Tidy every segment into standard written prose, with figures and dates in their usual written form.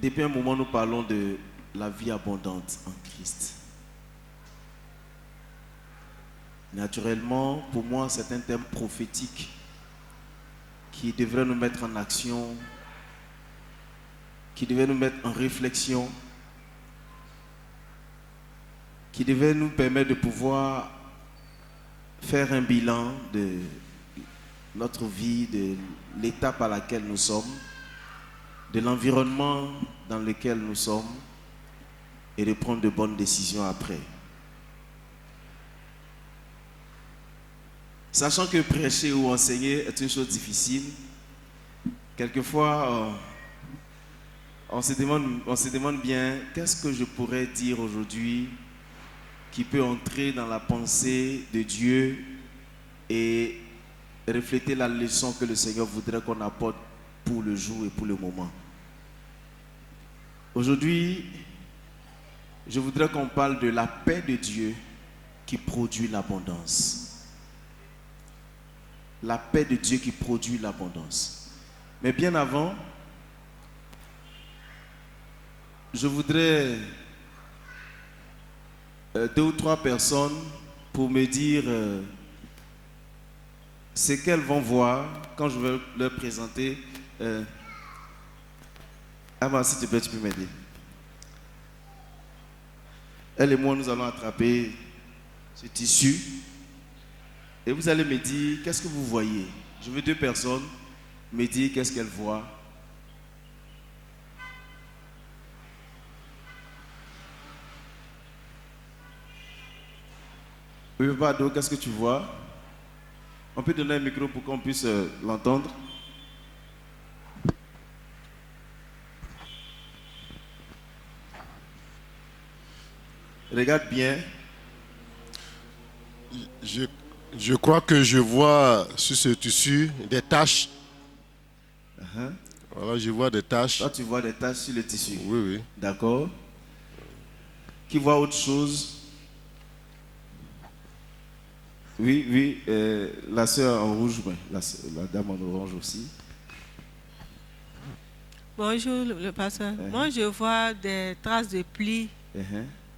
Depuis un moment, nous parlons de la vie abondante en Christ. Naturellement, pour moi, c'est un thème prophétique qui devrait nous mettre en action, qui devait nous mettre en réflexion, qui devait nous permettre de pouvoir faire un bilan de notre vie, de l'étape à laquelle nous sommes, de l'environnement dans lequel nous sommes et de prendre de bonnes décisions après. Sachant que prêcher ou enseigner est une chose difficile, quelquefois on se demande bien qu'est-ce que je pourrais dire aujourd'hui qui peut entrer dans la pensée de Dieu et refléter la leçon que le Seigneur voudrait qu'on apporte pour le jour et pour le moment. Aujourd'hui, je voudrais qu'on parle de la paix de Dieu qui produit l'abondance. La paix de Dieu qui produit l'abondance. Mais bien avant, je voudrais 2 ou 3 personnes pour me dire ce qu'elles vont voir quand je vais leur présenter. S'il te plaît, tu peux m'aider. Elle et moi, nous allons attraper ce tissu et vous allez me dire qu'est-ce que vous voyez. Je veux 2 personnes me dire qu'est-ce qu'elles voient. Oui, Vado, qu'est-ce que tu vois? On peut donner un micro pour qu'on puisse l'entendre. Regarde bien. Je crois que je vois sur ce tissu des taches. Voilà, je vois des taches. Toi, tu vois des taches sur le tissu. Oui, oui. D'accord. Qui voit autre chose? Oui, la sœur en rouge, la dame en orange aussi. Bonjour le pasteur. Moi je vois des traces de plis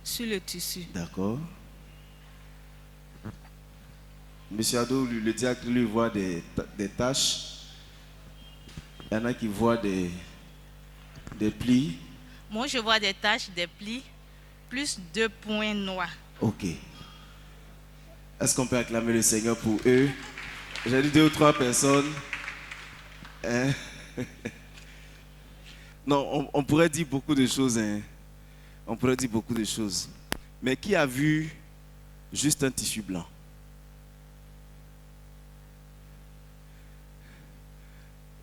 sur le tissu. D'accord. Monsieur Ado, le diacre, lui, voit des taches. Il y en a qui voient des plis. Moi, je vois des taches, des plis, plus 2 points noirs. Ok. Est-ce qu'on peut acclamer le Seigneur pour eux? J'ai dit 2 ou 3 personnes. Non, on pourrait dire beaucoup de choses. On pourrait dire beaucoup de choses. Mais qui a vu juste un tissu blanc?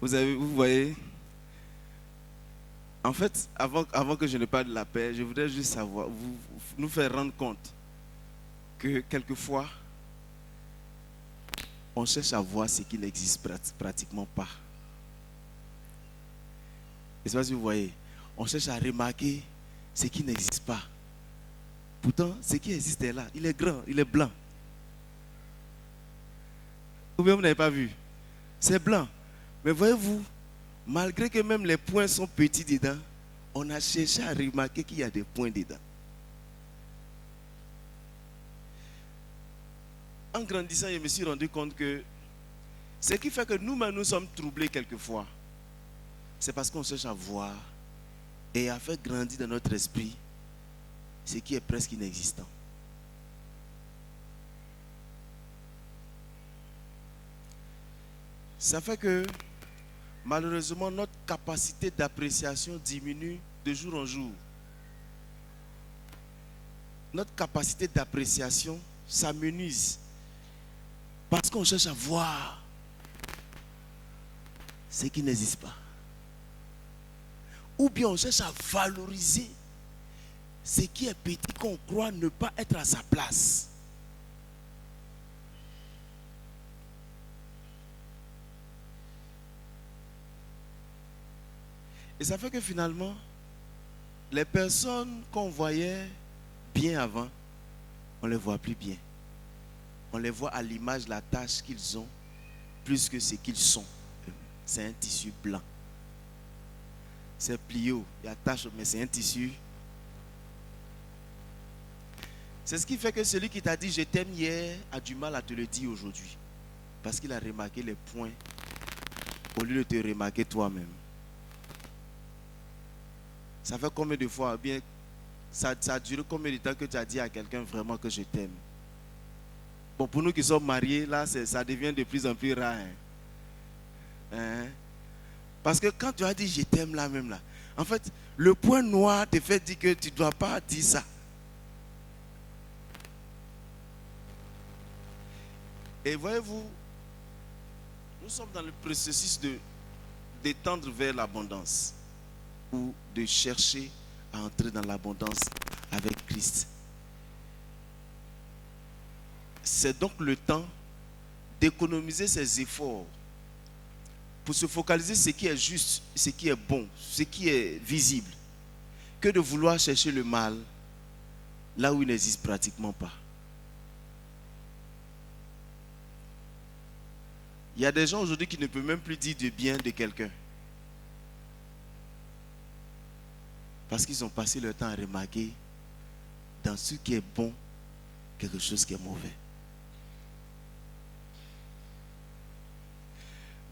Vous voyez? En fait, avant que je ne parle de la paix, je voudrais juste savoir, nous faire rendre compte que quelquefois, on cherche à voir ce qui n'existe pratiquement pas. Et c'est pas si vous voyez, on cherche à remarquer ce qui n'existe pas. Pourtant, ce qui existe est là. Il est grand, il est blanc. Ou bien vous n'avez pas vu? C'est blanc. Mais voyez-vous, malgré que même les points sont petits dedans, on a cherché à remarquer qu'il y a des points dedans. En grandissant, je me suis rendu compte que ce qui fait que nous-mêmes nous sommes troublés quelquefois, c'est parce qu'on cherche à voir et à faire grandir dans notre esprit ce qui est presque inexistant. Ça fait que malheureusement notre capacité d'appréciation diminue de jour en jour. Notre capacité d'appréciation s'amenuise parce qu'on cherche à voir ce qui n'existe pas. Ou bien on cherche à valoriser ce qui est petit qu'on croit ne pas être à sa place. Et ça fait que finalement, les personnes qu'on voyait bien avant, on ne les voit plus bien. On les voit à l'image de la tâche qu'ils ont, plus que ce qu'ils sont. C'est un tissu blanc. c'est plio, il y a tache, mais c'est un tissu. C'est ce qui fait que celui qui t'a dit je t'aime hier a du mal à te le dire aujourd'hui. Parce qu'il a remarqué les points au lieu de te remarquer toi-même. Ça fait combien de fois, bien, ça a duré combien de temps que tu as dit à quelqu'un vraiment que je t'aime? Bon, pour nous qui sommes mariés, là, ça devient de plus en plus rare. Hein? Parce que quand tu as dit je t'aime là même là, en fait, le point noir te fait dire que tu ne dois pas dire ça. Et voyez-vous, nous sommes dans le processus d'étendre vers l'abondance ou de chercher à entrer dans l'abondance avec Christ. C'est donc le temps d'économiser ses efforts pour se focaliser sur ce qui est juste, ce qui est bon, ce qui est visible, que de vouloir chercher le mal là où il n'existe pratiquement pas. Il y a des gens aujourd'hui qui ne peuvent même plus dire du bien de quelqu'un. Parce qu'ils ont passé leur temps à remarquer dans ce qui est bon quelque chose qui est mauvais.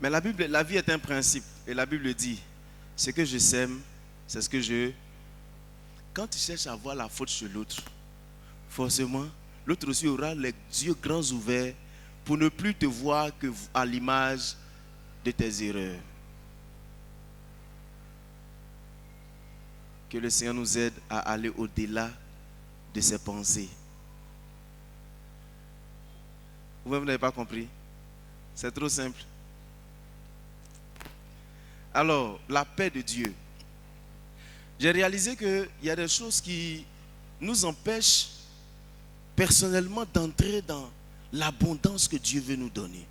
Mais la vie est un principe. Et la Bible dit, ce que je sème, c'est ce que je... Quand tu cherches à voir la faute chez l'autre, forcément, l'autre aussi aura les yeux grands ouverts pour ne plus te voir que à l'image de tes erreurs. Que le Seigneur nous aide à aller au-delà de ses pensées. Vous n'avez pas compris? C'est trop simple. Alors, la paix de Dieu. J'ai réalisé qu'il y a des choses qui nous empêchent personnellement d'entrer dans l'abondance que Dieu veut nous donner.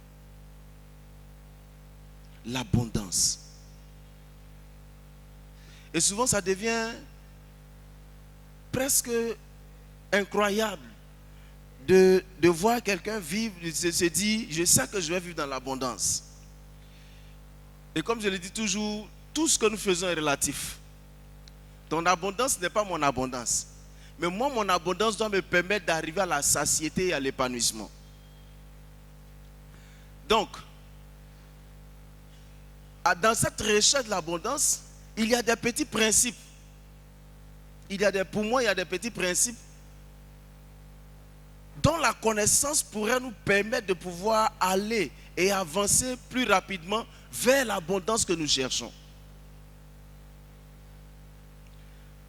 L'abondance. Et souvent, ça devient presque incroyable de voir quelqu'un vivre, de se dire, je sais que je vais vivre dans l'abondance. Et comme je le dis toujours, tout ce que nous faisons est relatif. Ton abondance n'est pas mon abondance. Mais moi, mon abondance doit me permettre d'arriver à la satiété et à l'épanouissement. Donc, dans cette recherche de l'abondance, il y a des petits principes. Pour moi, il y a des petits principes dont la connaissance pourrait nous permettre de pouvoir aller et avancer plus rapidement vers l'abondance que nous cherchons.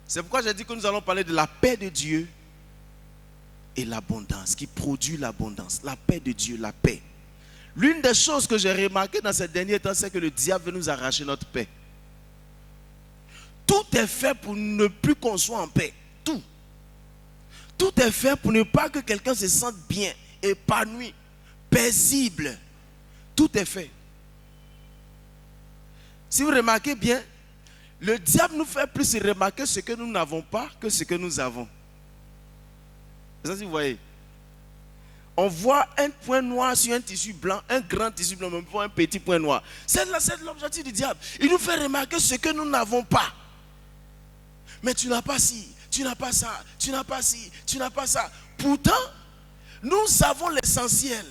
C'est pourquoi j'ai dit que nous allons parler de la paix de Dieu et l'abondance, qui produit l'abondance. La paix de Dieu, la paix. L'une des choses que j'ai remarqué dans ces derniers temps, c'est que le diable veut nous arracher notre paix. Tout est fait pour ne plus qu'on soit en paix. Tout. Tout est fait pour ne pas que quelqu'un se sente bien, épanoui, paisible. Tout est fait. Si vous remarquez bien, le diable nous fait plus remarquer ce que nous n'avons pas que ce que nous avons. C'est ça, si vous voyez. On voit un point noir sur un tissu blanc, un grand tissu blanc, même pas un petit point noir. C'est l'objectif du diable. Il nous fait remarquer ce que nous n'avons pas. Mais tu n'as pas ci, tu n'as pas ça, tu n'as pas ci, tu n'as pas ça. Pourtant, nous avons l'essentiel.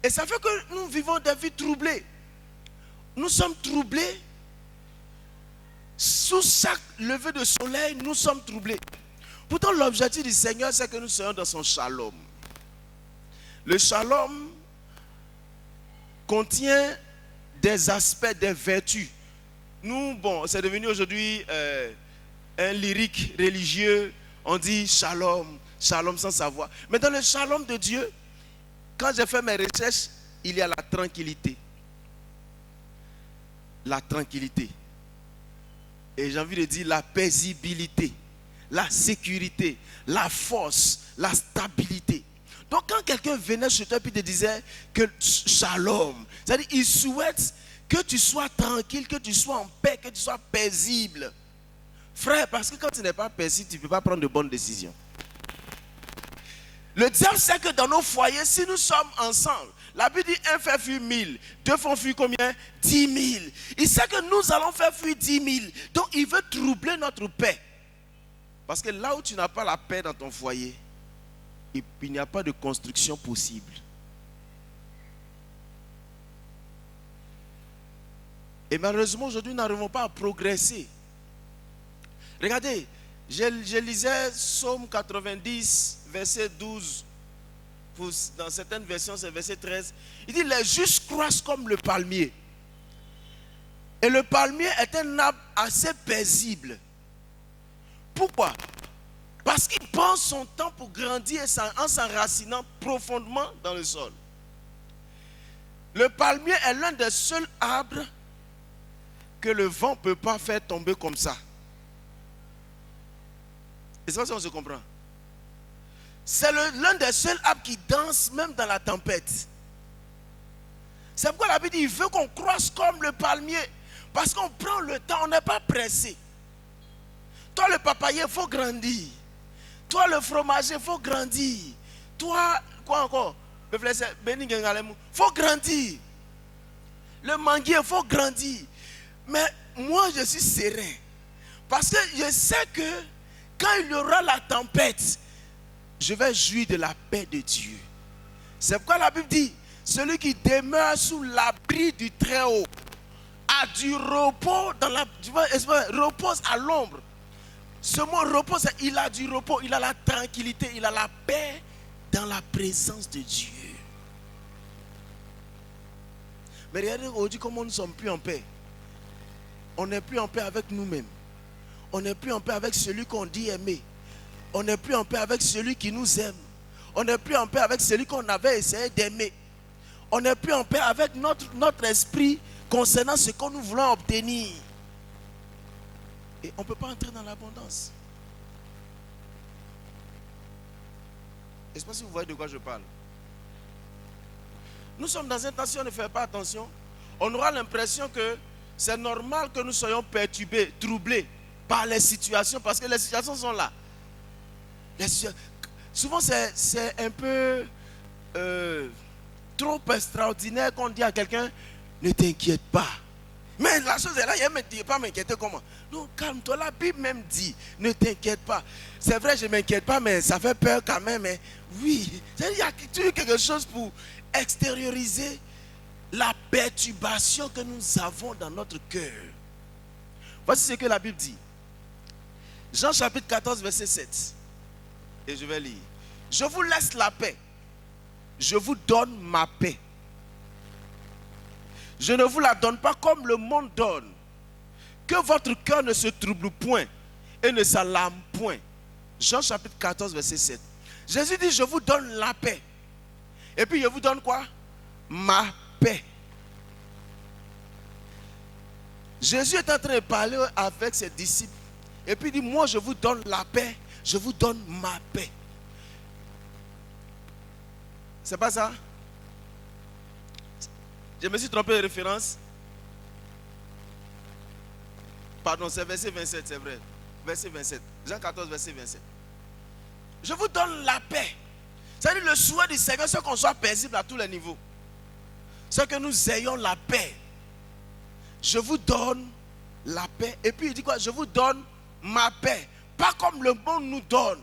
Et ça fait que nous vivons des vies troublées. Nous sommes troublés. Sous chaque lever de soleil, nous sommes troublés. Pourtant, l'objectif du Seigneur, c'est que nous soyons dans son shalom. Le shalom contient des aspects, des vertus. Nous, bon, c'est devenu aujourd'hui un lyrique religieux. On dit shalom, shalom sans savoir. Mais dans le shalom de Dieu, quand j'ai fait mes recherches, il y a la tranquillité. La tranquillité. Et j'ai envie de dire la paisibilité, la sécurité, la force, la stabilité. Donc quand quelqu'un venait chez toi et te disait que shalom, c'est-à-dire il souhaite que tu sois tranquille, que tu sois en paix, que tu sois paisible. Frère, parce que quand tu n'es pas paisible, tu ne peux pas prendre de bonnes décisions. Le diable sait que dans nos foyers, si nous sommes ensemble, La Bible dit un fait fuir 1000, deux font fuir combien? 10 000. Il sait que nous allons faire fuir 10 000. Donc il veut troubler notre paix. Parce que là où tu n'as pas la paix dans ton foyer, il n'y a pas de construction possible. Et malheureusement, aujourd'hui, nous n'arrivons pas à progresser. Regardez, je lisais Psaume 90, verset 12. Dans certaines versions, c'est verset 13. Il dit, les justes croissent comme le palmier. Et le palmier est un arbre assez paisible. Pourquoi? Parce qu'il prend son temps pour grandir en s'enracinant profondément dans le sol. Le palmier est l'un des seuls arbres que le vent ne peut pas faire tomber comme ça. Et c'est pas ça qu'on se comprend. C'est l'un des seuls arbres qui danse même dans la tempête. C'est pourquoi la Bible dit, il veut qu'on croisse comme le palmier. Parce qu'on prend le temps, on n'est pas pressé. Toi le papayer, il faut grandir. Toi le fromager, il faut grandir. Toi, quoi encore? Il faut grandir. Le manguier, il faut grandir. Mais moi, je suis serein. Parce que je sais que quand il y aura la tempête, je vais jouir de la paix de Dieu. C'est pourquoi la Bible dit, celui qui demeure sous l'abri du Très-Haut a du repos, repose à l'ombre. Ce mot repos, il a du repos, il a la tranquillité, il a la paix dans la présence de Dieu. Mais regardez aujourd'hui comment nous ne sommes plus en paix. On n'est plus en paix avec nous-mêmes. On n'est plus en paix avec celui qu'on dit aimer. On n'est plus en paix avec celui qui nous aime. On n'est plus en paix avec celui qu'on avait essayé d'aimer. On n'est plus en paix avec notre esprit concernant ce que nous voulons obtenir. Et on ne peut pas entrer dans l'abondance. Je ne sais pas si vous voyez de quoi je parle. Nous sommes dans un temps, si on ne fait pas attention, on aura l'impression que c'est normal que nous soyons perturbés, troublés par les situations, parce que les situations sont là. Souvent, c'est un peu trop extraordinaire qu'on dit à quelqu'un, ne t'inquiète pas. Mais la chose est là, il ne me pas m'inquiéter comment? Non, calme-toi, la Bible même dit, ne t'inquiète pas. C'est vrai, je ne m'inquiète pas, mais ça fait peur quand même. Hein. Oui, il y a toujours quelque chose pour extérioriser la perturbation que nous avons dans notre cœur. Voici ce que la Bible dit. Jean chapitre 14, verset 7. Et je vais lire. Je vous laisse la paix. Je vous donne ma paix. Je ne vous la donne pas comme le monde donne. Que votre cœur ne se trouble point et ne s'alarme point. Jean chapitre 14, verset 7. Jésus dit, je vous donne la paix. Et puis je vous donne quoi? Ma paix. Jésus est en train de parler avec ses disciples. Et puis il dit, moi je vous donne la paix. Je vous donne ma paix. C'est pas ça? Je me suis trompé de référence. Pardon, c'est verset 27, c'est vrai. Verset 27. Jean 14, verset 27. Je vous donne la paix. C'est-à-dire le souhait du Seigneur, c'est qu'on soit paisible à tous les niveaux. C'est que nous ayons la paix. Je vous donne la paix. Et puis il dit quoi? Je vous donne ma paix. Pas comme le monde nous donne.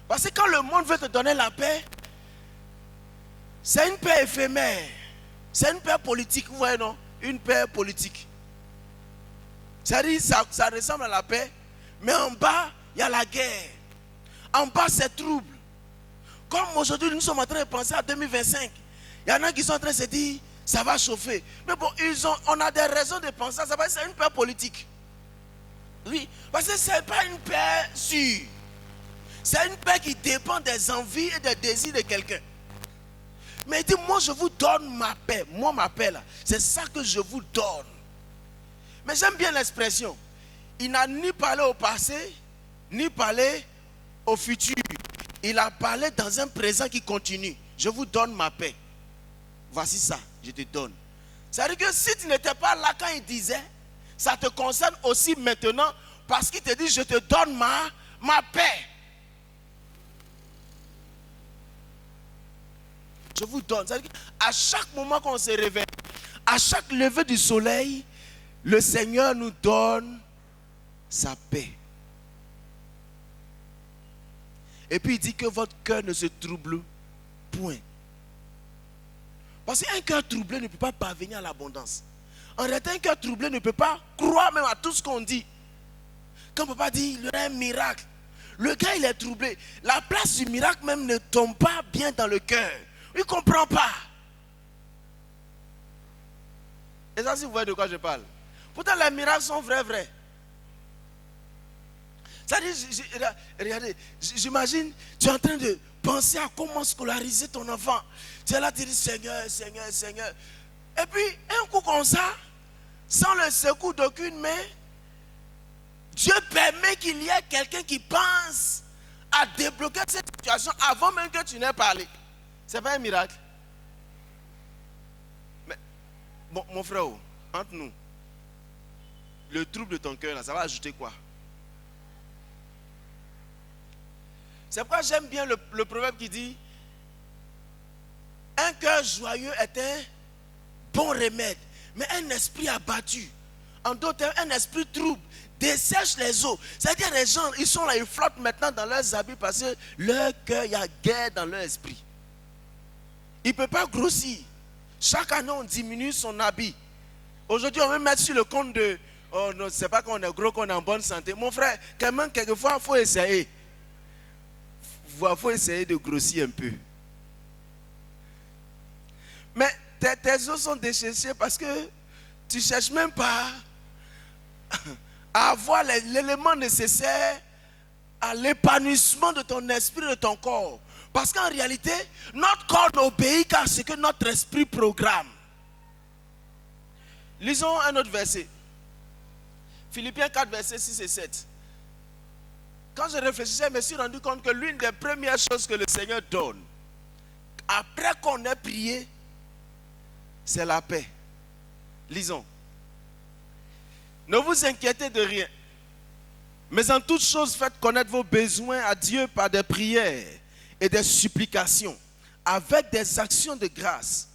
Parce que quand le monde veut te donner la paix, c'est une paix éphémère. C'est une paix politique, vous voyez non? Une paix politique. C'est-à-dire ça ressemble à la paix, mais en bas, il y a la guerre. En bas, c'est trouble. Comme aujourd'hui, nous sommes en train de penser à 2025. Il y en a qui sont en train de se dire, ça va chauffer. Mais bon, on a des raisons de penser à ça, parce que c'est une paix politique. Oui, parce que ce n'est pas une paix sûre. C'est une paix qui dépend des envies et des désirs de quelqu'un. Mais il dit, moi je vous donne ma paix. Moi ma paix là, c'est ça que je vous donne. Mais j'aime bien l'expression. Il n'a ni parlé au passé, ni parlé au futur. Il a parlé dans un présent qui continue. Je vous donne ma paix. Voici ça, je te donne. C'est-à-dire que si tu n'étais pas là quand il disait, ça te concerne aussi maintenant, parce qu'il te dit, je te donne ma paix. Je vous donne. C'est-à-dire qu'à chaque moment qu'on se réveille, à chaque lever du soleil, le Seigneur nous donne sa paix. Et puis il dit que votre cœur ne se trouble point. Parce qu'un cœur troublé ne peut pas parvenir à l'abondance. En réalité, un cœur troublé ne peut pas croire même à tout ce qu'on dit. Quand papa dit il y aura un miracle, le gars il est troublé. La place du miracle même ne tombe pas bien dans le cœur. Il ne comprend pas. Et ça, si vous voyez de quoi je parle. Pourtant, les miracles sont vrais. C'est-à-dire, regardez, j'imagine, tu es en train de penser à comment scolariser ton enfant. Tu es là, tu dis Seigneur. Et puis, un coup comme ça, sans le secours d'aucune main, Dieu permet qu'il y ait quelqu'un qui pense à débloquer cette situation avant même que tu n'aies parlé. Ce n'est pas un miracle. Mais, bon, mon frère, entre nous, le trouble de ton cœur, là, ça va ajouter quoi? C'est pourquoi j'aime bien le proverbe qui dit un cœur joyeux est un bon remède, mais un esprit abattu, en d'autres termes, un esprit trouble, dessèche les eaux. C'est-à-dire les gens, ils sont là, ils flottent maintenant dans leurs habits parce que leur cœur, il y a guerre dans leur esprit. Il ne peut pas grossir. Chaque année, on diminue son habit. Aujourd'hui, on veut mettre sur le compte de oh non, c'est pas qu'on est gros, qu'on est en bonne santé. Mon frère, quand même, quelquefois, il faut essayer. Il faut essayer de grossir un peu. Mais tes os sont déchirés parce que tu ne cherches même pas à avoir l'élément nécessaire à l'épanouissement de ton esprit et de ton corps. Parce qu'en réalité, notre corps n'obéit qu'à ce que notre esprit programme. Lisons un autre verset. Philippiens 4, versets 6 et 7. Quand je réfléchissais, je me suis rendu compte que l'une des premières choses que le Seigneur donne, après qu'on ait prié, c'est la paix. Lisons. Ne vous inquiétez de rien, mais en toute chose faites connaître vos besoins à Dieu par des prières et des supplications, avec des actions de grâce.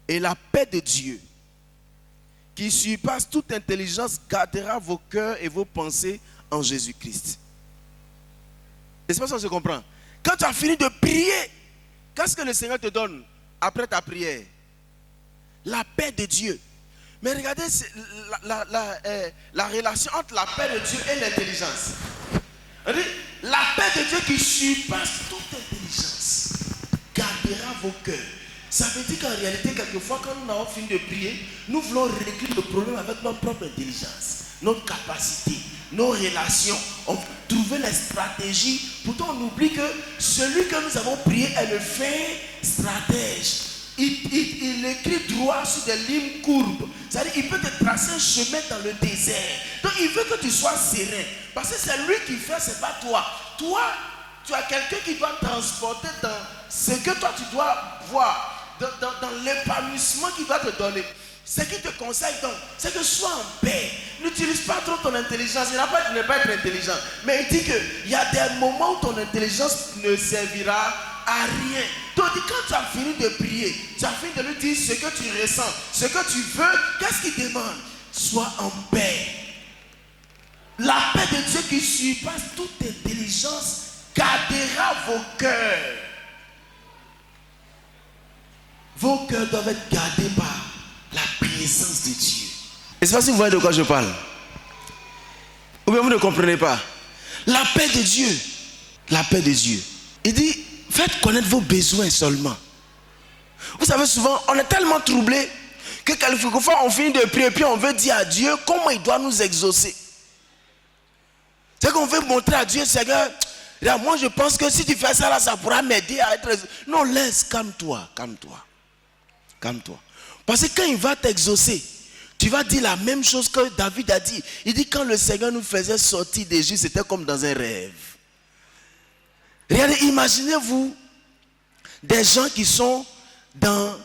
Et la paix de Dieu, qui surpasse toute intelligence, gardera vos cœurs et vos pensées en Jésus-Christ. Est-ce que ça se comprend? Quand tu as fini de prier, qu'est-ce que le Seigneur te donne après ta prière? La paix de Dieu. Mais regardez la relation entre la paix de Dieu et l'intelligence. La paix de Dieu qui surpasse toute intelligence gardera vos cœurs. Ça veut dire qu'en réalité, quelquefois, quand nous avons fini de prier, nous voulons régler le problème avec notre propre intelligence, notre capacité, nos relations. On veut trouver les stratégies. Pourtant, on oublie que celui que nous avons prié est le fin stratège. Il écrit droit sur des lignes courbes. C'est-à-dire qu'il peut te tracer un chemin dans le désert. Donc il veut que tu sois serein. Parce que c'est lui qui fait, c'est pas toi. Toi, tu as quelqu'un qui doit transporter dans ce que toi tu dois voir. Dans l'épanouissement qu'il doit te donner. Ce qu'il te conseille donc, c'est que sois en paix. N'utilise pas trop ton intelligence. Il n'a pas de ne pas être intelligent. Mais il dit qu'il y a des moments où ton intelligence ne servira à rien. Donc quand tu as fini de prier, tu as fini de lui dire ce que tu ressens, ce que tu veux, qu'est-ce qu'il demande? Sois en paix. La paix de Dieu qui surpasse toute intelligence gardera vos cœurs. Vos cœurs doivent être gardés par la présence de Dieu. Est-ce que vous voyez de quoi je parle? Ou bien vous ne comprenez pas? La paix de Dieu. La paix de Dieu. Il dit, faites connaître vos besoins seulement. Vous savez, souvent, on est tellement troublé que quelquefois on finit de prier et puis on veut dire à Dieu comment il doit nous exaucer. C'est qu'on veut montrer à Dieu, Seigneur, là, moi je pense que si tu fais ça là, ça pourra m'aider à être... Non, laisse, calme-toi. Parce que quand il va t'exaucer, tu vas dire la même chose que David a dit. Il dit quand le Seigneur nous faisait sortir d'Égypte, c'était comme dans un rêve. Regardez, imaginez-vous des gens qui sont dans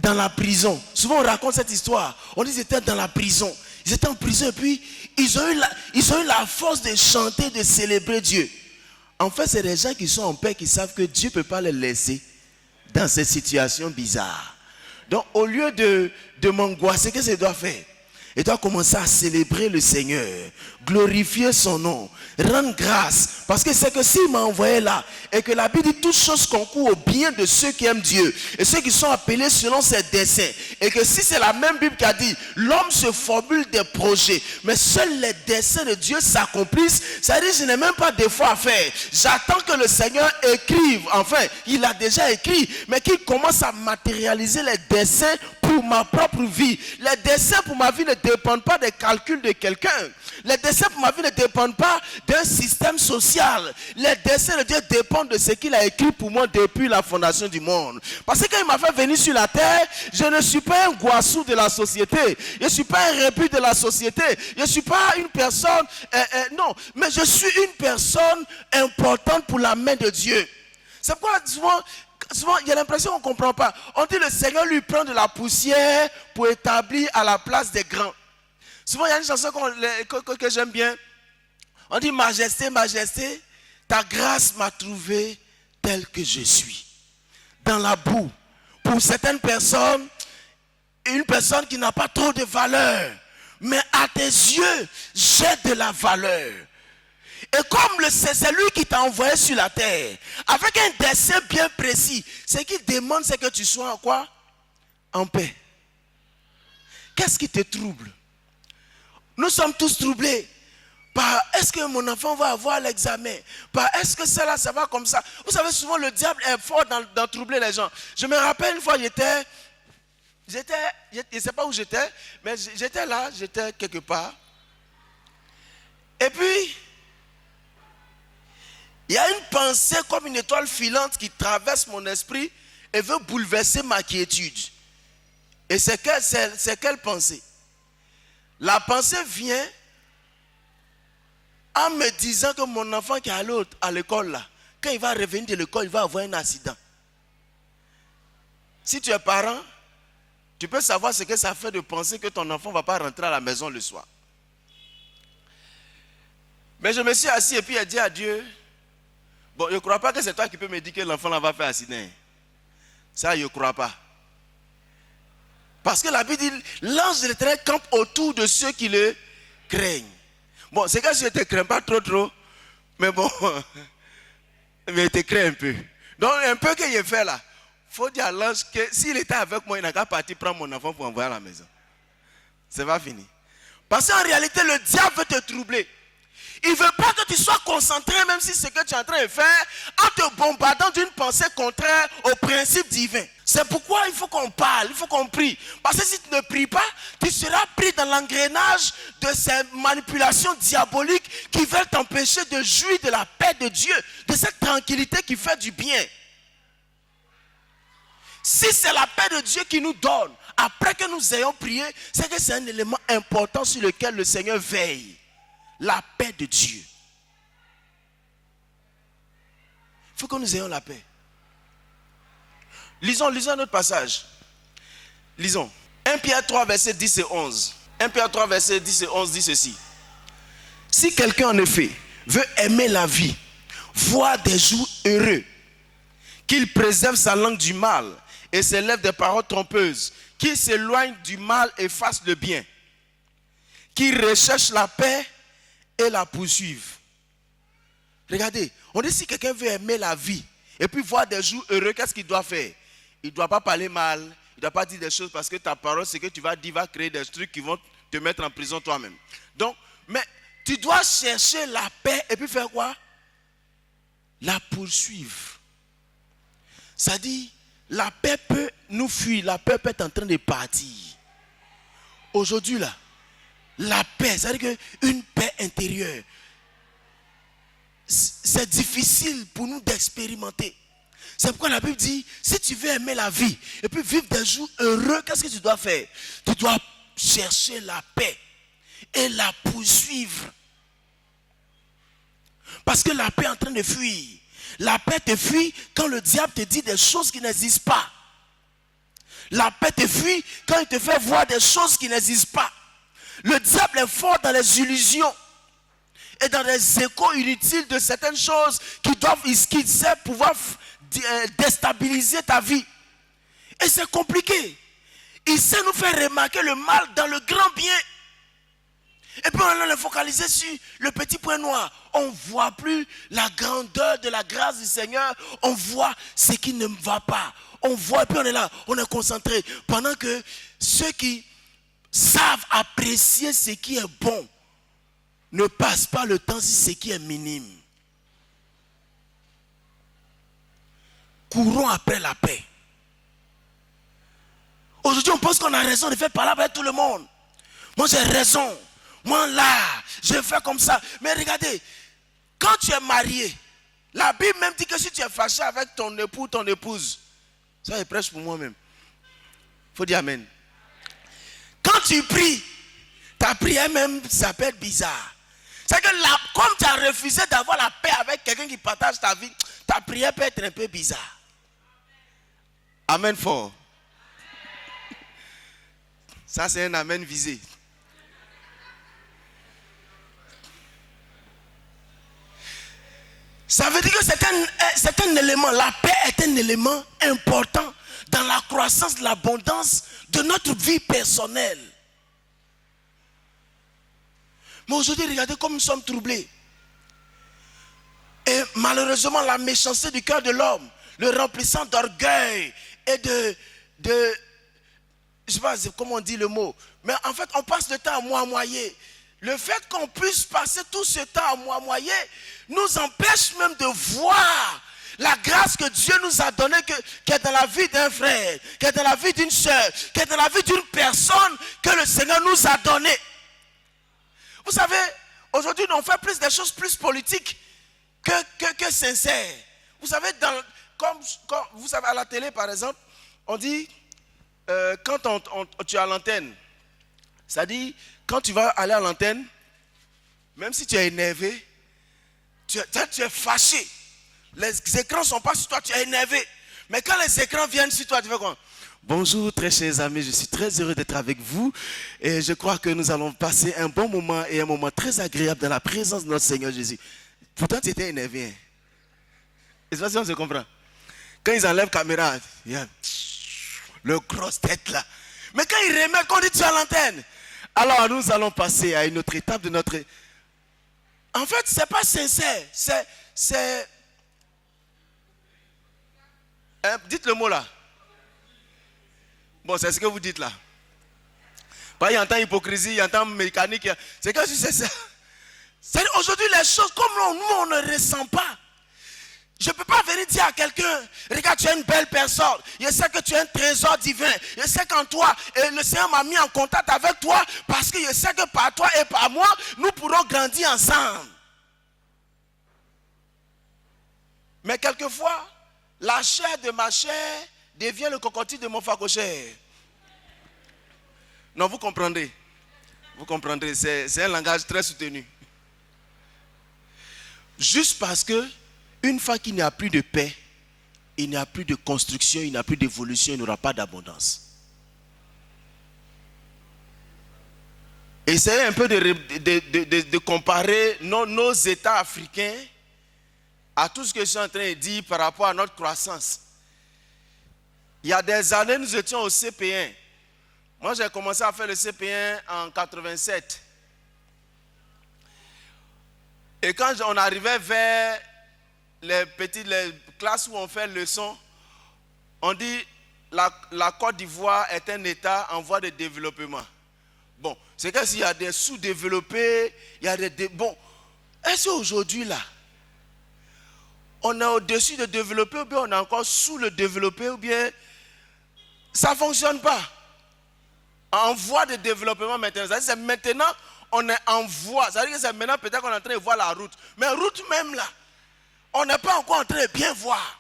la prison. Souvent on raconte cette histoire. On dit qu'ils étaient dans la prison. Ils étaient en prison et puis ils ont eu la force de chanter, de célébrer Dieu. En fait, c'est des gens qui sont en paix, qui savent que Dieu ne peut pas les laisser dans cette situation bizarre. Donc, au lieu de m'angoisser, qu'est-ce que je dois faire? Je dois commencer à célébrer le Seigneur, glorifier son nom, rendre grâce. Parce que c'est que s'il m'a envoyé là, et que la Bible dit toutes choses concourent au bien de ceux qui aiment Dieu, et ceux qui sont appelés selon ses desseins. Et que si c'est la même Bible qui a dit, l'homme se formule des projets, mais seuls les desseins de Dieu s'accomplissent, ça veut dire que je n'ai même pas d'effort à faire. J'attends que le Seigneur écrive, enfin, il a déjà écrit, mais qu'il commence à matérialiser les desseins pour ma propre vie. Les desseins pour ma vie ne dépendent pas des calculs de quelqu'un. Les desseins pour ma vie ne dépendent pas d'un système social. Les desseins de Dieu dépendent de ce qu'il a écrit pour moi depuis la fondation du monde. Parce que quand il m'a fait venir sur la terre, je ne suis pas un goissou de la société. Je ne suis pas un rébut de la société. Je ne suis pas une personne... non, mais je suis une personne importante pour la main de Dieu. C'est pourquoi souvent, il y a l'impression qu'on ne comprend pas. On dit le Seigneur lui prend de la poussière pour établir à la place des grands. Souvent, il y a une chanson que j'aime bien. On dit, Majesté, Majesté, ta grâce m'a trouvé tel que je suis. Dans la boue. Pour certaines personnes, une personne qui n'a pas trop de valeur. Mais à tes yeux, j'ai de la valeur. Et comme c'est lui qui t'a envoyé sur la terre, avec un dessein bien précis, ce qu'il demande, c'est que tu sois en quoi? En paix. Qu'est-ce qui te trouble? Nous sommes tous troublés par est-ce que mon enfant va avoir l'examen? Par est-ce que ça va comme ça? Vous savez, souvent le diable est fort dans troubler les gens. Je me rappelle une fois, je ne sais pas où j'étais, mais j'étais là, j'étais quelque part. Et puis, il y a une pensée comme une étoile filante qui traverse mon esprit et veut bouleverser ma quiétude. Et c'est quelle pensée? La pensée vient en me disant que mon enfant qui est à l'école là, quand il va revenir de l'école, il va avoir un accident. Si tu es parent, tu peux savoir ce que ça fait de penser que ton enfant ne va pas rentrer à la maison le soir. Mais je me suis assis et puis j'ai dit à Dieu, bon, je ne crois pas que c'est toi qui peux me dire que l'enfant là va faire accident. Ça, je ne crois pas. Parce que la Bible dit, l'ange de l'Éternel campe autour de ceux qui le craignent. Bon, c'est que je ne te crains pas trop, mais bon, mais je te crains un peu. Donc, un peu que je fais là, il faut dire à l'ange que s'il était avec moi, il n'a qu'à partir prendre mon enfant pour envoyer à la maison. C'est pas fini. Parce qu'en réalité, le diable veut te troubler. Il ne veut pas que tu sois concentré, même si ce que tu es en train de faire, en te bombardant d'une pensée contraire au principe divin. C'est pourquoi il faut qu'on parle, il faut qu'on prie. Parce que si tu ne pries pas, tu seras pris dans l'engrenage de ces manipulations diaboliques qui veulent t'empêcher de jouir de la paix de Dieu, de cette tranquillité qui fait du bien. Si c'est la paix de Dieu qui nous donne, après que nous ayons prié, c'est que c'est un élément important sur lequel le Seigneur veille. La paix de Dieu. Il faut que nous ayons la paix. Lisons un autre passage. Lisons. 1 Pierre 3, verset 10 et 11. 1 Pierre 3, verset 10 et 11 dit ceci. Si quelqu'un en effet veut aimer la vie, voir des jours heureux, qu'il préserve sa langue du mal et s'élève des paroles trompeuses, qu'il s'éloigne du mal et fasse le bien, qu'il recherche la paix et la poursuivre. Regardez, on dit si quelqu'un veut aimer la vie et puis voir des jours heureux, qu'est-ce qu'il doit faire? Il ne doit pas parler mal, il ne doit pas dire des choses parce que ta parole, ce que tu vas dire va créer des trucs qui vont te mettre en prison toi-même. Donc, mais tu dois chercher la paix et puis faire quoi? La poursuivre. Ça dit, la paix peut nous fuir, la paix peut être en train de partir. Aujourd'hui là, la paix, c'est-à-dire qu'une paix intérieure, c'est difficile pour nous d'expérimenter. C'est pourquoi la Bible dit, si tu veux aimer la vie et puis vivre des jours heureux, qu'est-ce que tu dois faire? Tu dois chercher la paix et la poursuivre. Parce que la paix est en train de fuir. La paix te fuit quand le diable te dit des choses qui n'existent pas. La paix te fuit quand il te fait voir des choses qui n'existent pas. Le diable est fort dans les illusions et dans les échos inutiles de certaines choses qu'il sait pouvoir déstabiliser ta vie. Et c'est compliqué. Il sait nous faire remarquer le mal dans le grand bien. Et puis on allait le focaliser sur le petit point noir. On ne voit plus la grandeur de la grâce du Seigneur. On voit ce qui ne va pas. On voit et puis on est là, on est concentré. Pendant que ceux qui savent apprécier ce qui est bon ne passent pas le temps sur ce qui est minime. Courons après la paix. Aujourd'hui, on pense qu'on a raison de faire parler avec tout le monde. Moi, j'ai raison. Moi, là, je fais comme ça. Mais regardez, quand tu es marié, la Bible même dit que si tu es fâché avec ton époux, ton épouse, ça est prêche pour moi-même. Il faut dire amen. Quand tu pries, ta prière même, ça peut être bizarre. C'est que comme tu as refusé d'avoir la paix avec quelqu'un qui partage ta vie, ta prière peut être un peu bizarre. Amen fort. Ça, c'est un amen visé. Ça veut dire que c'est un élément, la paix est un élément important dans la croissance de l'abondance de notre vie personnelle. Mais aujourd'hui, regardez comme nous sommes troublés. Et malheureusement, la méchanceté du cœur de l'homme, le remplissant d'orgueil et de je ne sais pas comment on dit le mot, mais en fait, on passe le temps à moimoyer. Le fait qu'on puisse passer tout ce temps à moimoyer nous empêche même de voir la grâce que Dieu nous a donnée, qui est dans la vie d'un frère, qui est dans la vie d'une soeur, qui est dans la vie d'une personne que le Seigneur nous a donnée. Vous savez, aujourd'hui, on fait plus des choses plus politiques que sincères. Vous savez, comme vous savez, à la télé, par exemple, on dit, quand tu es à l'antenne, ça dit, quand tu vas aller à l'antenne, même si tu es énervé, tu es fâché. Les écrans ne sont pas sur toi, tu es énervé. Mais quand les écrans viennent sur toi, tu fais quoi? Bonjour très chers amis, je suis très heureux d'être avec vous. Et je crois que nous allons passer un bon moment et un moment très agréable dans la présence de notre Seigneur Jésus. Pourtant, tu étais énervé. Hein? Je ne sais pas si on se comprend. Quand ils enlèvent la caméra, le grosse tête là. Mais quand ils remettent, quand on dit tu es à l'antenne, alors nous allons passer à une autre étape de notre... En fait, ce n'est pas sincère. C'est... dites le mot là. Bon, c'est ce que vous dites là. Il entend hypocrisie, il entend mécanique. C'est que c'est ça. Aujourd'hui, les choses comme nous, on ne ressent pas. Je ne peux pas venir dire à quelqu'un, regarde, tu es une belle personne. Je sais que tu es un trésor divin. Je sais qu'en toi, le Seigneur m'a mis en contact avec toi parce que je sais que par toi et par moi, nous pourrons grandir ensemble. Mais quelquefois, la chair de ma chair devient le cocotier de mon facochère. Non, vous comprendrez. Vous comprendrez, c'est un langage très soutenu. Juste parce que une fois qu'il n'y a plus de paix, il n'y a plus de construction, il n'y a plus d'évolution, il n'y aura pas d'abondance. Essayez un peu de comparer nos États africains à tout ce que je suis en train de dire par rapport à notre croissance. Il y a des années, nous étions au CP1. Moi, j'ai commencé à faire le CP1 en 87. Et quand on arrivait vers les classes où on fait leçon, on dit la Côte d'Ivoire est un État en voie de développement. Bon, c'est que s'il y a des sous-développés, il y a des... Bon, est-ce qu'aujourd'hui là, on est au-dessus de développer ou bien on est encore sous le développé ou bien ça ne fonctionne pas? En voie de développement maintenant. C'est maintenant on est en voie. Ça veut dire que c'est maintenant peut-être qu'on est en train de voir la route. Mais route même là, on n'est pas encore en train de bien voir.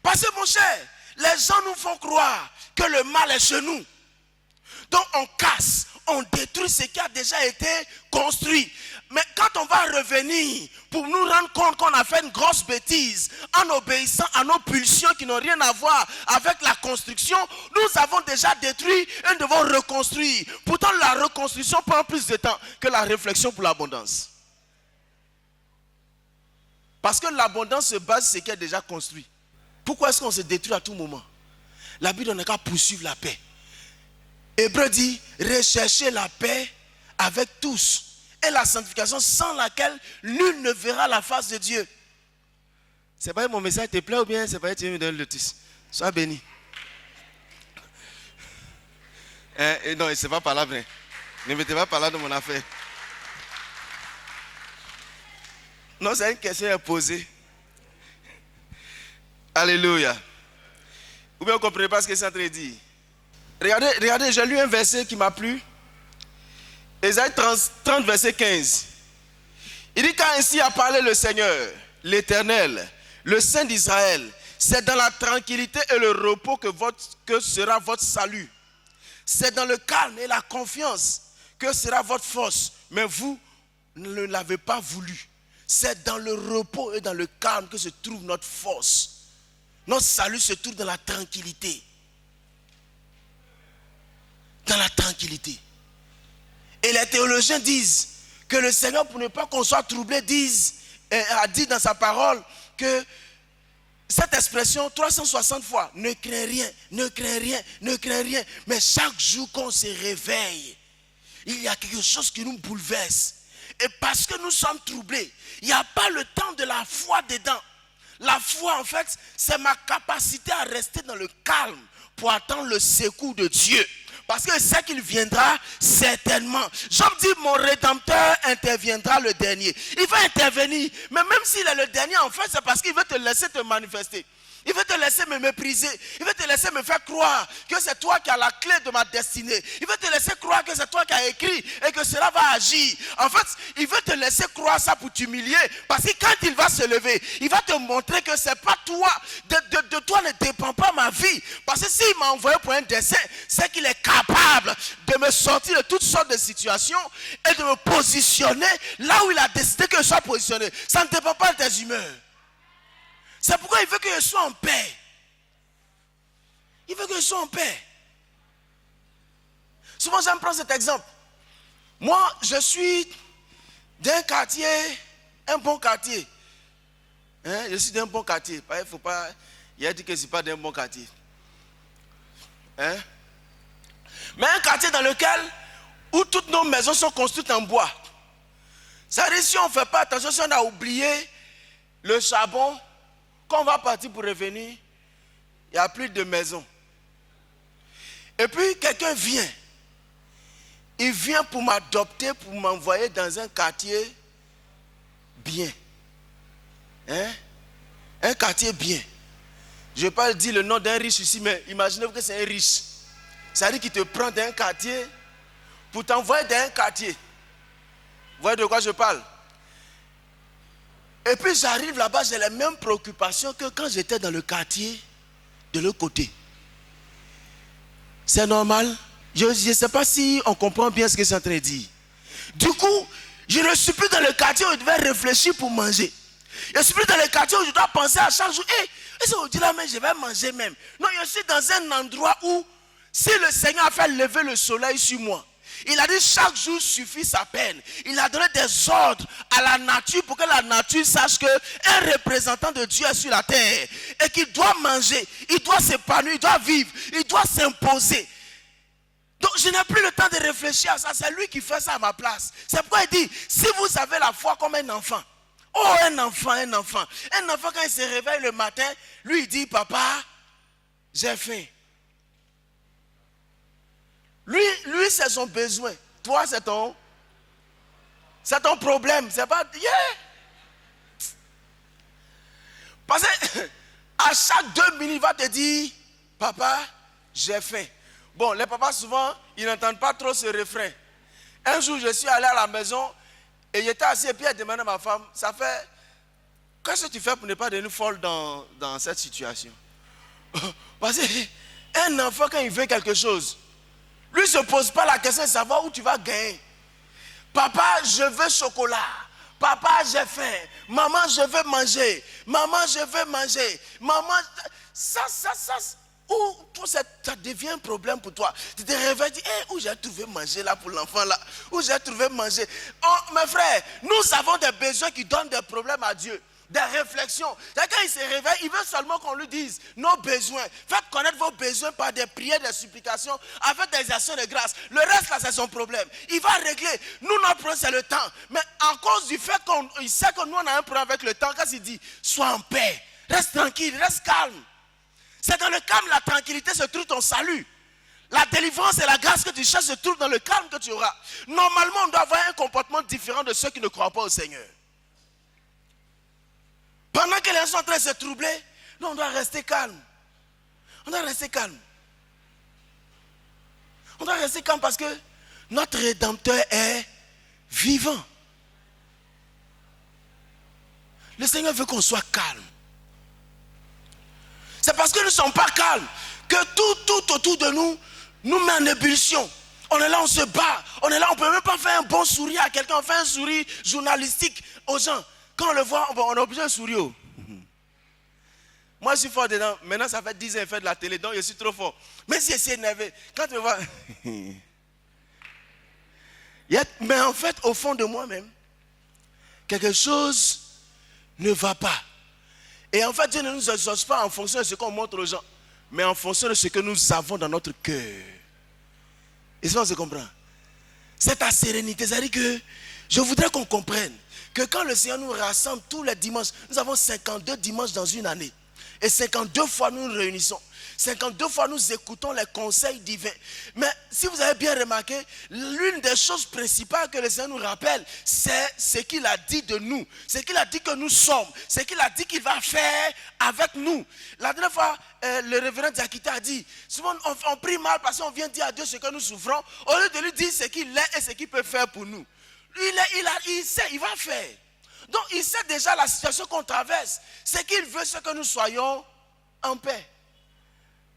Parce que mon cher, les gens nous font croire que le mal est chez nous. Donc on casse, on détruit ce qui a déjà été construit. Mais quand on va revenir pour nous rendre compte qu'on a fait une grosse bêtise en obéissant à nos pulsions qui n'ont rien à voir avec la construction, nous avons déjà détruit et nous devons reconstruire. Pourtant la reconstruction prend plus de temps que la réflexion pour l'abondance. Parce que l'abondance se base sur ce qui est déjà construit. Pourquoi est-ce qu'on se détruit à tout moment? La Bible n'a qu'à poursuivre la paix. Hébreu dit, recherchez la paix avec tous et la sanctification sans laquelle nul ne verra la face de Dieu. C'est pas mon message te plaît ou bien c'est pas que tu me donnes le titre. Sois béni. Non, c'est pas par là. Ne mettez pas par là dans mon affaire. Non, c'est une question à poser. Alléluia. Ou bien vous ne comprenez pas ce que c'est en train de dire. Regardez, j'ai lu un verset qui m'a plu. Ésaïe 30, verset 15. Il dit, car ainsi a parlé le Seigneur, l'Éternel, le Saint d'Israël. C'est dans la tranquillité et le repos que sera votre salut. C'est dans le calme et la confiance que sera votre force. Mais vous ne l'avez pas voulu. C'est dans le repos et dans le calme que se trouve notre force. Notre salut se trouve dans la tranquillité. Dans la tranquillité. Et les théologiens disent que le Seigneur, pour ne pas qu'on soit troublé, a dit dans sa parole que cette expression 360 fois, ne crains rien, ne crains rien, ne crains rien. Mais chaque jour qu'on se réveille, il y a quelque chose qui nous bouleverse. Et parce que nous sommes troublés, il n'y a pas le temps de la foi dedans. La foi, en fait, c'est ma capacité à rester dans le calme pour attendre le secours de Dieu. Parce que c'est qu'il viendra certainement. Job dit, mon Rédempteur interviendra le dernier. Il va intervenir. Mais même s'il est le dernier, en fait, c'est parce qu'il veut te laisser te manifester. Il veut te laisser me mépriser. Il veut te laisser me faire croire que c'est toi qui as la clé de ma destinée. Il veut te laisser croire que c'est toi qui as écrit et que cela va agir. En fait, il veut te laisser croire ça pour t'humilier. Parce que quand il va se lever, il va te montrer que c'est pas toi. De toi ne dépend pas ma vie. Parce que s'il m'a envoyé pour un dessein, c'est qu'il est capable de me sortir de toutes sortes de situations et de me positionner là où il a décidé que je sois positionné. Ça ne dépend pas de tes humeurs. C'est pourquoi il veut que je sois en paix. Il veut que je sois en paix. Souvent, j'aime prendre cet exemple. Moi, je suis d'un quartier, un bon quartier. Je suis d'un bon quartier. Il faut pas. Il a dit que je ne suis pas d'un bon quartier. Mais un quartier dans lequel, où toutes nos maisons sont construites en bois. C'est-à-dire, si on ne fait pas attention, si on a oublié le charbon, quand on va partir pour revenir, il n'y a plus de maison. Et puis quelqu'un vient. Il vient pour m'adopter, pour m'envoyer dans un quartier bien. Un quartier bien. Je ne vais pas dire le nom d'un riche ici, mais imaginez-vous que c'est un riche. C'est-à-dire qu'il te prend d'un quartier pour t'envoyer dans un quartier. Vous voyez de quoi je parle? Et puis j'arrive là-bas, j'ai les mêmes préoccupations que quand j'étais dans le quartier de l'autre côté. C'est normal. Je ne sais pas si on comprend bien ce que c'est en train de dire. Du coup, je ne suis plus dans le quartier où je devais réfléchir pour manger. Je ne suis plus dans le quartier où je dois penser à chaque jour. Est-ce que vous dites là, mais je vais manger même? Non, je suis dans un endroit où, si le Seigneur a fait lever le soleil sur moi, il a dit chaque jour suffit sa peine. Il a donné des ordres à la nature pour que la nature sache qu'un représentant de Dieu est sur la terre et qu'il doit manger, il doit s'épanouir, il doit vivre, il doit s'imposer. Donc je n'ai plus le temps de réfléchir à ça, c'est lui qui fait ça à ma place. C'est pourquoi il dit, si vous avez la foi comme un enfant, un enfant quand il se réveille le matin, lui il dit, papa, j'ai faim. Lui c'est son besoin. Toi, c'est ton problème. C'est pas... Parce que à chaque 2 minutes, il va te dire, papa, j'ai faim. Bon, les papas, souvent, ils n'entendent pas trop ce refrain. Un jour, je suis allé à la maison et j'étais assis et puis elle demandait à ma femme, ça fait... Qu'est-ce que tu fais pour ne pas devenir folle dans cette situation? Parce qu'un enfant, quand il veut quelque chose, lui ne se pose pas la question de savoir où tu vas gagner. Papa, je veux chocolat. Papa, j'ai faim. Maman, je veux manger. Maman, je veux manger. Maman, ça, ça devient un problème pour toi. Tu te réveilles, tu dis, où j'ai trouvé manger là pour l'enfant là? Où j'ai trouvé manger? Oh, mes frères, nous avons des besoins qui donnent des problèmes à Dieu. des réflexions. Quand il se réveille, il veut seulement qu'on lui dise nos besoins. Faites connaître vos besoins par des prières, des supplications, avec des actions de grâce. Le reste là, c'est son problème. Il va régler. Nous, notre problème, c'est le temps. Mais à cause du fait qu'il sait que nous, on a un problème avec le temps, quand il dit, sois en paix, reste tranquille, reste calme. C'est dans le calme, la tranquillité se trouve ton salut. La délivrance et la grâce que tu cherches se trouvent dans le calme que tu auras. Normalement, on doit avoir un comportement différent de ceux qui ne croient pas au Seigneur. Pendant que les gens sont en train de se troubler, nous, on doit rester calme. On doit rester calme. On doit rester calme parce que notre Rédempteur est vivant. Le Seigneur veut qu'on soit calme. C'est parce que nous ne sommes pas calmes que tout autour de nous nous met en ébullition. On est là, on se bat. On est là, on ne peut même pas faire un bon sourire à quelqu'un. On fait un sourire journalistique aux gens. Quand on le voit, on est obligé de sourire. Moi, je suis fort dedans. Maintenant, ça fait 10 ans que je fais de la télé, donc je suis trop fort. Mais si je suis énervé, quand tu me vois... Mais en fait, au fond de moi-même, quelque chose ne va pas. Et en fait, Dieu ne nous exauce pas en fonction de ce qu'on montre aux gens, mais en fonction de ce que nous avons dans notre cœur. Et ça, on se comprend. C'est ta sérénité. C'est-à-dire que je voudrais qu'on comprenne que quand le Seigneur nous rassemble tous les dimanches, nous avons 52 dimanches dans une année. Et 52 fois nous nous réunissons. 52 fois nous écoutons les conseils divins. Mais si vous avez bien remarqué, l'une des choses principales que le Seigneur nous rappelle, c'est ce qu'il a dit de nous. Ce qu'il a dit que nous sommes. Ce qu'il a dit qu'il va faire avec nous. La dernière fois, le révérend Diakité a dit, souvent on prie mal parce qu'on vient dire à Dieu ce que nous souffrons, au lieu de lui dire ce qu'il est et ce qu'il peut faire pour nous. Il sait, il va faire. Donc il sait déjà la situation qu'on traverse. Ce qu'il veut, c'est que nous soyons en paix.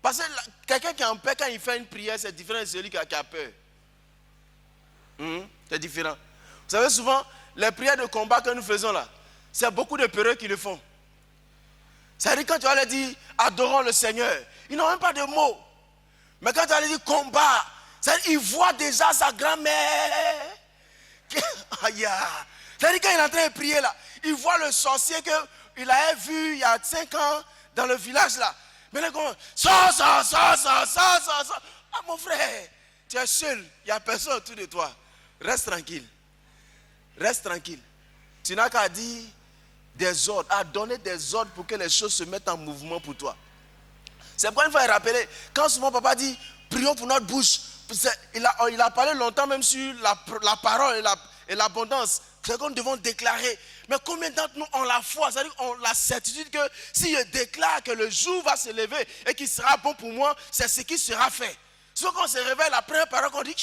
Parce que quelqu'un qui est en paix, quand il fait une prière, c'est différent de celui qui a peur. C'est différent. Vous savez, souvent, les prières de combat que nous faisons là, c'est beaucoup de peureux qui le font. C'est-à-dire quand tu vas leur dire, adorons le Seigneur, ils n'ont même pas de mots. Mais quand tu vas leur dire combat, c'est-à-dire ils voient déjà sa grand-mère. C'est-à-dire quand il est en train de prier là, il voit le sorcier qu'il avait vu il y a 5 ans dans le village là. Mais là, ça. Ah mon frère, tu es seul, il n'y a personne autour de toi. Reste tranquille. Reste tranquille. Tu n'as qu'à dire des ordres, à donner des ordres pour que les choses se mettent en mouvement pour toi. C'est pourquoi il faut rappeler, quand souvent papa dit, prions pour notre bouche, il a parlé longtemps même sur la parole et l'abondance. C'est qu'on devons déclarer. Mais combien d'entre nous ont la foi, c'est-à-dire ont la certitude que si je déclare que le jour va se lever et qu'il sera bon pour moi, c'est ce qui sera fait. Sauf qu'on se réveille, la première parole qu'on dit,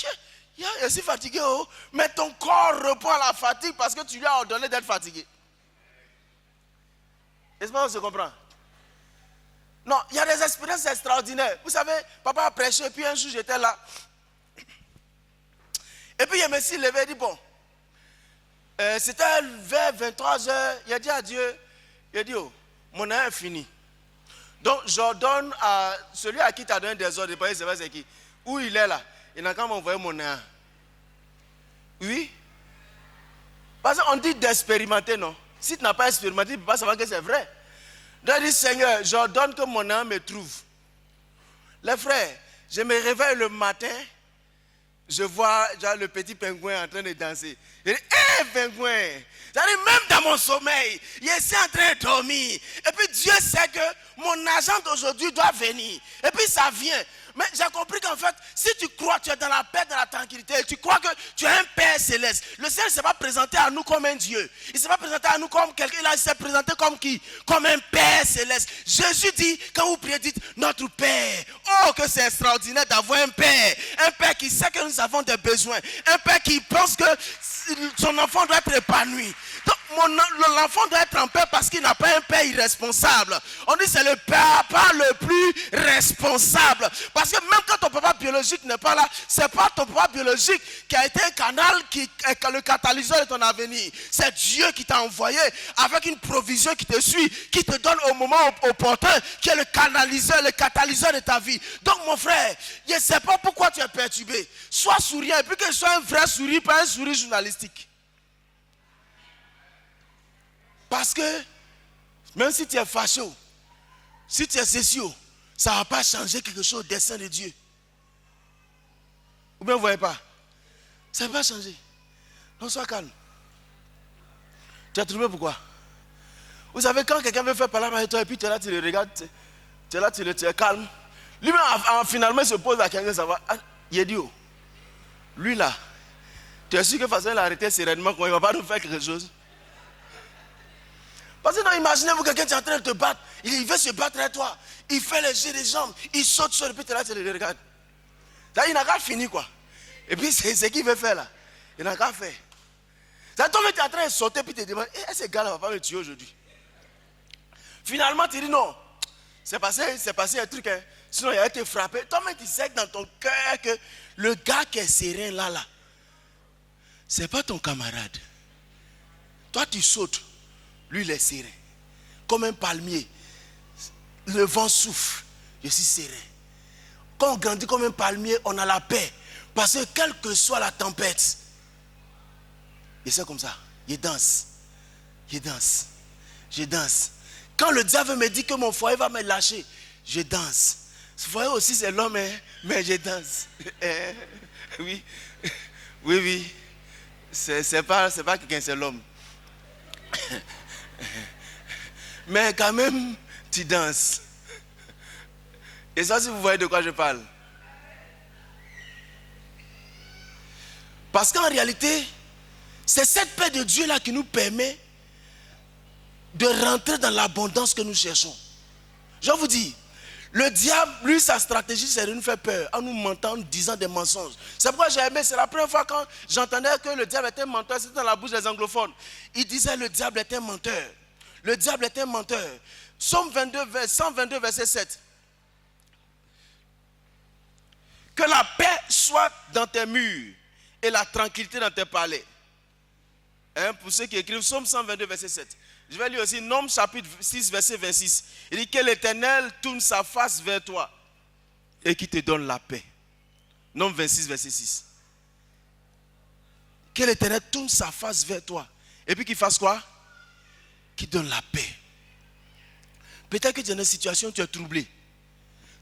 je suis fatigué, oh, mais ton corps reprend la fatigue parce que tu lui as ordonné d'être fatigué. Est-ce qu'on se comprend? Non, il y a des expériences extraordinaires. Vous savez, papa a prêché, puis un jour j'étais là. Et puis il me suis levé et dit, bon, c'était vers 23h, il a dit à Dieu, il a dit, oh, mon âme est fini. Donc j'ordonne à celui à qui tu as donné des ordres, c'est qui? Où il est là? Il n'a qu'à m'envoyer mon âme. Oui? Parce qu'on dit d'expérimenter, non? Si tu n'as pas expérimenté, tu ne peux pas savoir que c'est vrai. Donc il dit, Seigneur, j'ordonne que mon âme me trouve. Les frères, je me réveille le matin, je vois le petit pingouin en train de danser. Je dis, hé pingouin! C'est-à-dire, même dans mon sommeil, je suis en train de dormir. Et puis Dieu sait que mon agent d'aujourd'hui doit venir. Et puis ça vient. Mais j'ai compris qu'en fait, si tu crois, tu es dans la paix, dans la tranquillité, tu crois que tu as un Père céleste. Le Seigneur ne s'est pas présenté à nous comme un Dieu. Il ne s'est pas présenté à nous comme quelqu'un. Il s'est présenté comme qui? Comme un Père céleste. Jésus dit, quand vous priez, dites, notre Père. Oh, que c'est extraordinaire d'avoir un Père. Un Père qui sait que nous avons des besoins. Un Père qui pense que son enfant doit être épanoui. Donc, l'enfant doit être en paix parce qu'il n'a pas un père irresponsable. On dit c'est le papa le plus responsable. Parce que même quand ton papa biologique n'est pas là, c'est pas ton papa biologique qui a été un canal qui est le catalyseur de ton avenir. C'est Dieu qui t'a envoyé avec une provision qui te suit, qui te donne au moment opportun, qui est le catalyseur de ta vie. Donc mon frère, je ne sais pas pourquoi tu es perturbé. Sois souriant et puis que ce soit un vrai sourire, pas un sourire journalistique. Parce que Même si tu es fâché, si tu es ceci, ça ne va pas changer quelque chose au dessein de Dieu. Ou bien vous ne voyez pas? Ça ne va pas changer. Donc sois calme. Tu as trouvé pourquoi? Vous savez, quand quelqu'un veut faire parler avec toi et puis tu es là, tu le regardes, tu es là, tu es calme. Lui-même, finalement, il se pose la question, ça va. Il est dit, lui là, tu es sûr que façon il a arrêté sereinement, il ne va pas nous faire quelque chose. Parce que non, imaginez-vous quelqu'un qui est en train de te battre, il veut se battre avec toi, il fait les jeux des jambes, il saute sur le puis tu es là, tu le regardes. Là, il n'a qu'à finir quoi. Et puis c'est ce qu'il veut faire là. Il n'a qu'à faire. Ça tombe, tu es en train de sauter puis tu te demandes, ce gars-là ne va pas me tuer aujourd'hui. Finalement, tu dis non. C'est passé un truc, hein. Sinon il a été frappé. Toi-même, tu sais dans ton cœur que le gars qui est serein là, ce n'est pas ton camarade. Toi, tu sautes. Lui, il est serein. Comme un palmier. Le vent souffle. Je suis serein. Quand on grandit comme un palmier, on a la paix. Parce que quelle que soit la tempête, et c'est comme ça. Je danse. Je danse. Je danse. Quand le diable me dit que mon foyer va me lâcher, je danse. Ce foyer aussi, c'est l'homme, hein, mais je danse. Oui. Oui, oui. C'est pas quelqu'un, c'est l'homme. Mais quand même, tu danses. Et ça, si vous voyez de quoi je parle. Parce qu'en réalité, c'est cette paix de Dieu là qui nous permet de rentrer dans l'abondance que nous cherchons. Je vous dis, le diable, lui, sa stratégie, c'est de nous faire peur en nous mentant, en nous disant des mensonges. C'est pourquoi j'ai aimé, c'est la première fois quand j'entendais que le diable était un menteur, c'était dans la bouche des anglophones. Il disait le diable est un menteur. Le diable est un menteur. Psaume 122, verset 7. Que la paix soit dans tes murs et la tranquillité dans tes palais. Hein, pour ceux qui écrivent Psaume 122, verset 7. Je vais lire aussi Nombres chapitre 6, verset 26. Il dit que l'Éternel tourne sa face vers toi et qui te donne la paix. Nombres 26, verset 6. Que l'Éternel tourne sa face vers toi et puis qu'il fasse quoi? Qu'il donne la paix. Peut-être que tu es dans une situation où tu es troublé.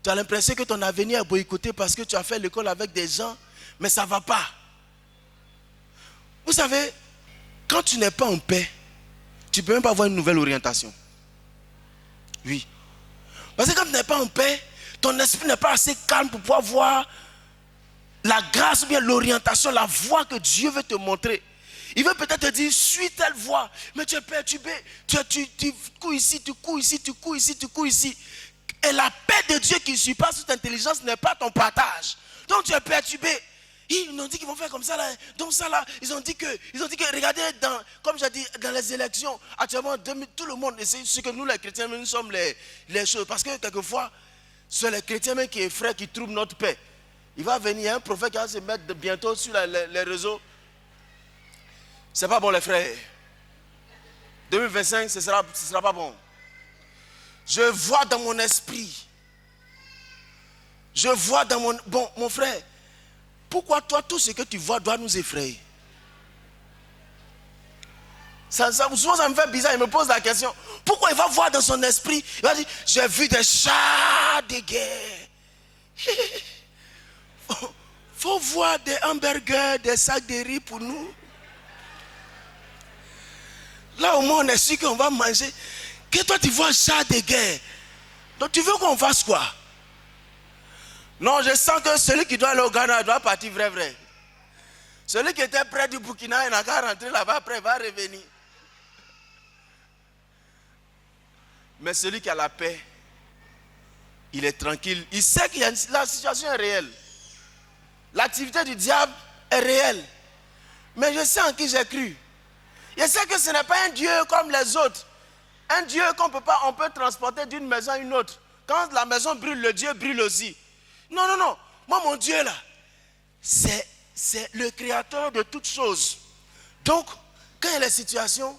Tu as l'impression que ton avenir est boycotté parce que tu as fait l'école avec des gens, mais ça ne va pas. Vous savez, quand tu n'es pas en paix, tu ne peux même pas avoir une nouvelle orientation. Oui. Parce que quand tu n'es pas en paix, ton esprit n'est pas assez calme pour pouvoir voir la grâce ou bien l'orientation, la voie que Dieu veut te montrer. Il veut peut-être te dire, suis telle voie, mais tu es perturbé, tu cours ici, tu cours ici, tu cours ici, tu cours ici. Et la paix de Dieu qui surpasse toute intelligence n'est pas ton partage. Donc tu es perturbé. Ils ont dit qu'ils vont faire comme ça là. Donc ça là, ils ont dit que regardez, comme j'ai dit, dans les élections, actuellement, tout le monde essaie, ce que nous les chrétiens, nous sommes les choses. Parce que quelquefois, c'est les chrétiens même qui effraient, qui troublent notre paix. Il va venir un prophète qui va se mettre bientôt sur les réseaux. C'est pas bon les frères. 2025, ce sera pas bon. Je vois dans mon esprit. Je vois dans mon... Bon, mon frère, pourquoi toi, tout ce que tu vois doit nous effrayer? Souvent ça me fait bizarre, il me pose la question. Pourquoi il va voir dans son esprit, il va dire, j'ai vu des chars de guerre. Faut voir des hamburgers, des sacs de riz pour nous. Là au moins on est sûr qu'on va manger. Que toi tu vois chars de guerre. Donc tu veux qu'on fasse quoi? Non, je sens que celui qui doit aller au Ghana doit partir vrai. Celui qui était près du Burkina, il n'a qu'à rentrer là-bas, après il va revenir. Mais celui qui a la paix, il est tranquille. Il sait que la situation est réelle. L'activité du diable est réelle. Mais je sais en qui j'ai cru. Je sais que ce n'est pas un Dieu comme les autres. Un Dieu qu'on peut transporter d'une maison à une autre. Quand la maison brûle, le Dieu brûle aussi. Non. Moi, mon Dieu, là, c'est le créateur de toutes choses. Donc, quand il y a les situations,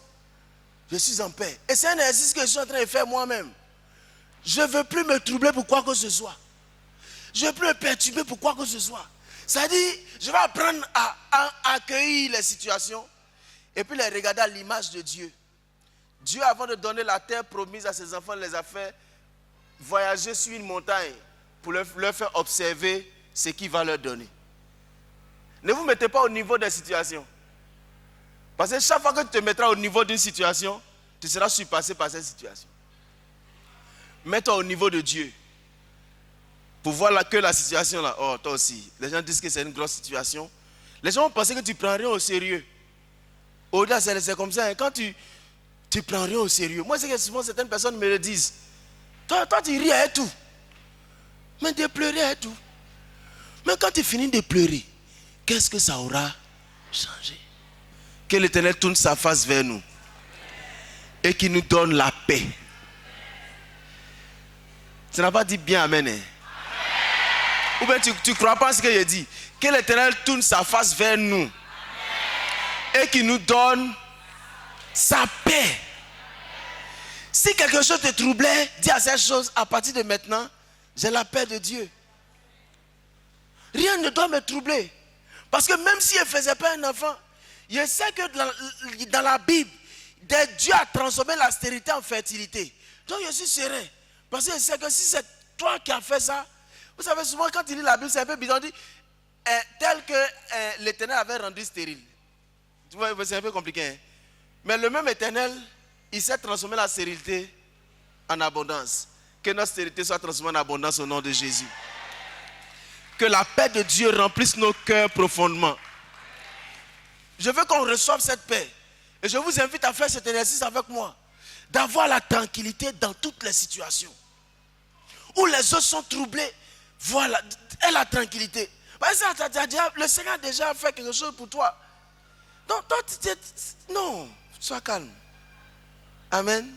je suis en paix. Et c'est un exercice que je suis en train de faire moi-même. Je ne veux plus me troubler pour quoi que ce soit. Je ne veux plus me perturber pour quoi que ce soit. C'est-à-dire, je vais apprendre à accueillir les situations et puis les regarder à l'image de Dieu. Dieu, avant de donner la terre promise à ses enfants, les a fait voyager sur une montagne pour leur faire observer ce qu'il va leur donner. Ne vous mettez pas au niveau des situations. Parce que chaque fois que tu te mettras au niveau d'une situation, tu seras surpassé par cette situation. Mets-toi au niveau de Dieu. Pour voir que la situation là, oh toi aussi, les gens disent que c'est une grosse situation. Les gens vont penser que tu ne prends rien au sérieux. Au-delà, c'est comme ça. Hein. Quand tu prends rien au sérieux. Moi, c'est que souvent certaines personnes me le disent. Toi tu ris à tout. Mais de pleurer à tout. Mais quand tu finis de pleurer, qu'est-ce que ça aura changé? Que l'Éternel tourne sa face vers nous. Et qu'il nous donne la paix. Tu n'as pas dit bien amen. Hein? Ou bien tu ne crois pas ce que je dis. Que l'Éternel tourne sa face vers nous. Amen. Et qu'il nous donne sa paix. Si quelque chose te troublait, dis à cette chose, à partir de maintenant, j'ai la paix de Dieu. Rien ne doit me troubler. Parce que même si je ne faisais pas un enfant, je sais que dans la Bible, Dieu a transformé la stérilité en fertilité. Donc je suis serein. Parce que je sais que si c'est toi qui as fait ça, vous savez souvent quand il lit la Bible, c'est un peu bizarre, on dit tel que l'Éternel avait rendu stérile. Tu vois, c'est un peu compliqué. Hein? Mais le même Éternel, il s'est transformé la stérilité en abondance. Que notre stérilité soit transformée en abondance au nom de Jésus. Que la paix de Dieu remplisse nos cœurs profondément. Je veux qu'on reçoive cette paix. Et je vous invite à faire cet exercice avec moi. D'avoir la tranquillité dans toutes les situations. Où les autres sont troublés, voilà, et la tranquillité. Parce que le Seigneur a déjà fait quelque chose pour toi. Donc, toi, non, sois calme. Amen.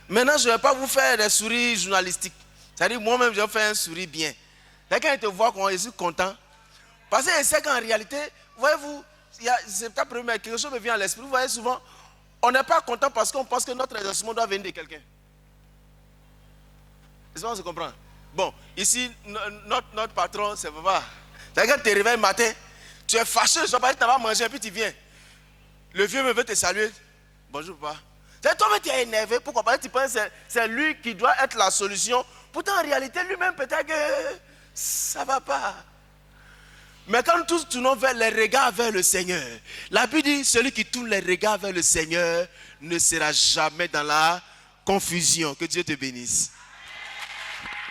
Maintenant, je ne vais pas vous faire des souris journalistiques. C'est-à-dire, moi-même, je vais faire un sourire bien. Quelqu'un te voit quand je suis content. Parce que je sais qu'en réalité, voyez-vous, c'est peut-être premier, quelque chose me vient à l'esprit. Vous voyez souvent, on n'est pas content parce qu'on pense que notre exercice doit venir de quelqu'un. Est-ce que on se comprend? Bon, ici, notre patron, c'est papa. C'est-à-dire que tu te réveilles le matin, tu es fâché, je ne sais pas, tu vas manger, et puis tu viens. Le vieux me veut te saluer. Bonjour, papa. Toi-même, tu es énervé. Pourquoi? Parce que tu penses que c'est lui qui doit être la solution. Pourtant, en réalité, lui-même, peut-être que ça ne va pas. Mais quand nous tous tournons vers les regards vers le Seigneur, la Bible dit, celui qui tourne les regards vers le Seigneur ne sera jamais dans la confusion. Que Dieu te bénisse.